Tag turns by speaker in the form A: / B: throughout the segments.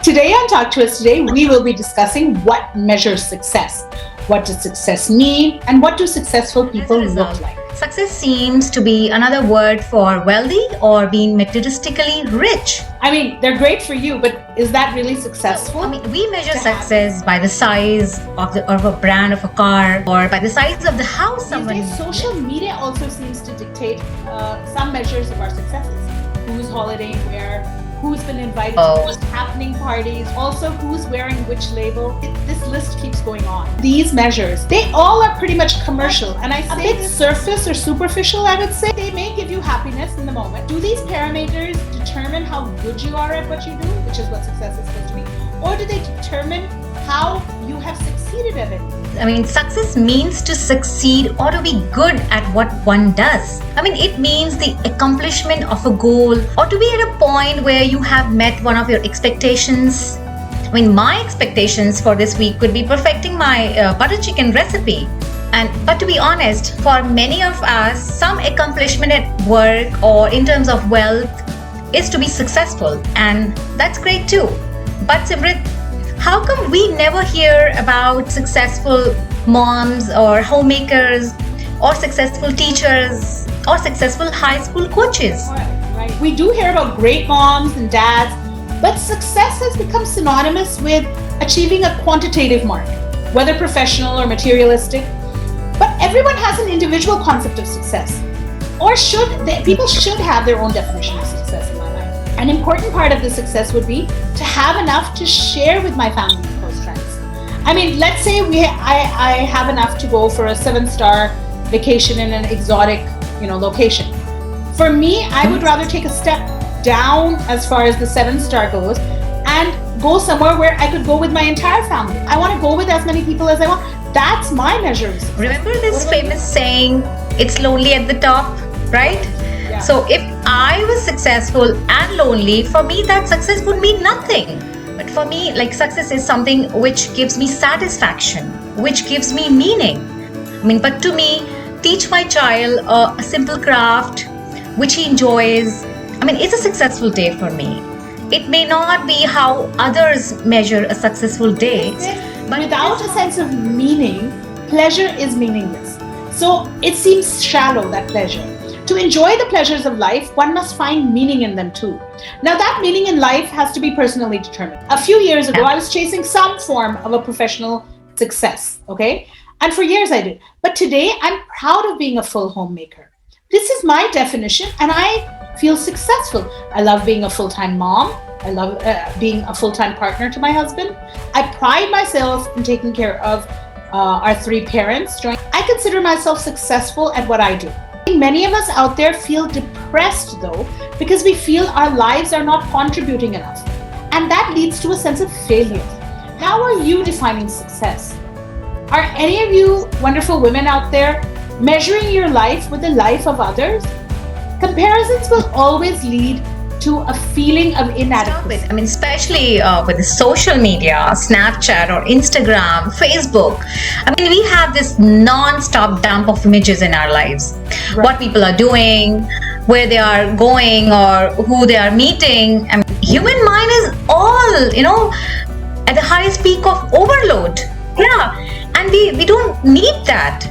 A: Today on Talk to Us Today, we will be discussing what measures success. What does success mean, and what do successful people look like?
B: Success seems to be another word for wealthy or being materialistically rich.
A: I mean, they're great for you, but is that really successful?
B: I mean, we measure success by the size of a brand of a car or by the size of the house someone
A: These days, social media also seems to dictate some measures of our successes. Who's holidaying where, who's been invited to most happening parties, also who's wearing which label. This list keeps going on. These measures, they all are pretty much commercial, and I say a bit surface or superficial, I would say. They may give you happiness in the moment. Do these parameters determine how good you are at what you do, which is what success is supposed to be, or do they determine how you have succeeded at it?
B: I mean, success means to succeed or to be good at what one does. I mean, it means the accomplishment of a goal or to be at a point where you have met one of your expectations. I mean, my expectations for this week could be perfecting my butter chicken recipe. But to be honest, for many of us, some accomplishment at work or in terms of wealth is to be successful, and that's great too. But Simrit, how come we never hear about successful moms or homemakers or successful teachers or successful high school coaches?
A: Right. We do hear about great moms and dads, but success has become synonymous with achieving a quantitative mark, whether professional or materialistic. But everyone has an individual concept of success, or people should have their own definition of success in my life. An important part of the success would be to have enough to share with my family and close friends. I mean, let's say I have enough to go for a 7-star vacation in an exotic, location. For me, I would rather take a step down as far as the 7-star goes and go somewhere where I could go with my entire family. I want to go with as many people as I want. That's my measure of success.
B: Remember this famous saying, it's lonely at the top, right?
A: Yeah.
B: So if I was successful and lonely, for me that success would mean nothing. But for me, success is something which gives me satisfaction, which gives me meaning. I mean, but to me, teach my child a simple craft which he enjoys. I mean, it's a successful day for me. It may not be how others measure a successful day.
A: But without a sense of meaning, pleasure is meaningless. So it seems shallow, that pleasure. To enjoy the pleasures of life, one must find meaning in them too. Now, that meaning in life has to be personally determined. A few years ago, I was chasing some form of a professional success, okay? And for years I did. But today, I'm proud of being a full homemaker. This is my definition, and I feel successful. I love being a full-time mom. I love being a full-time partner to my husband. I pride myself in taking care of our 3 parents. I consider myself successful at what I do. Many of us out there feel depressed though, because we feel our lives are not contributing enough. And that leads to a sense of failure. How are you defining success? Are any of you wonderful women out there measuring your life with the life of others? Comparisons will always lead to a feeling of inadequacy.
B: I mean, especially with the social media, Snapchat or Instagram, Facebook. I mean, we have this non-stop dump of images in our lives. Right. What people are doing, where they are going, or who they are meeting. I mean, human mind is all, at the highest peak of overload. Yeah, and we don't need that.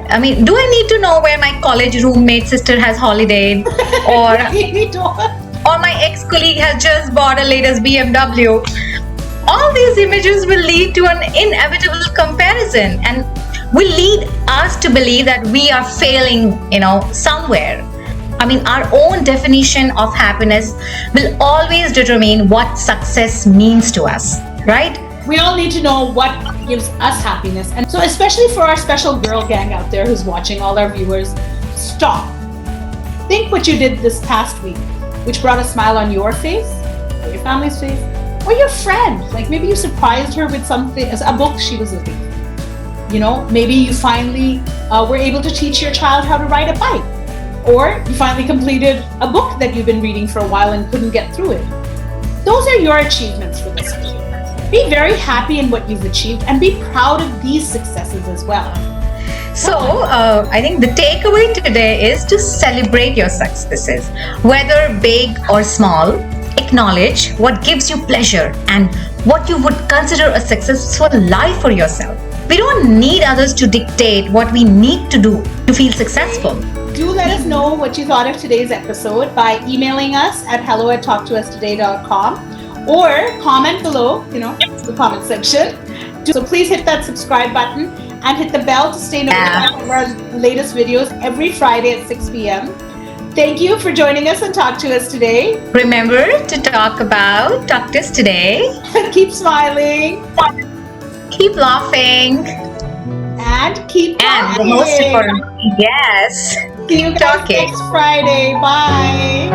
B: I mean, do I need to know where my college roommate sister has holidayed, or my ex-colleague has just bought a latest BMW? All these images will lead to an inevitable comparison and will lead us to believe that we are failing, somewhere. I mean, our own definition of happiness will always determine what success means to us, right?
A: We all need to know what gives us happiness. And so especially for our special girl gang out there who's watching, all our viewers, stop. Think what you did this past week, which brought a smile on your face, or your family's face, or your friend. Maybe you surprised her with something, a book she was looking for. Maybe you finally were able to teach your child how to ride a bike. Or you finally completed a book that you've been reading for a while and couldn't get through it. Those are your achievements for this week. Be very happy in what you've achieved and be proud of these successes as well.
B: So, I think the takeaway today is to celebrate your successes, whether big or small. acknowledge what gives you pleasure and what you would consider a successful life for yourself. We don't need others to dictate what we need to do to feel successful.
A: Do let us know what you thought of today's episode by emailing us at hello@talktoustoday.com or comment below, the comment section. So please hit that subscribe button and hit the bell to stay notified of our latest videos every Friday at 6 p.m. Thank you for joining us on Talk to Us Today.
B: Remember to talk about Talk to Us Today.
A: Keep smiling.
B: Keep laughing.
A: And keep
B: And the most important, yes.
A: See you guys next Friday. Bye.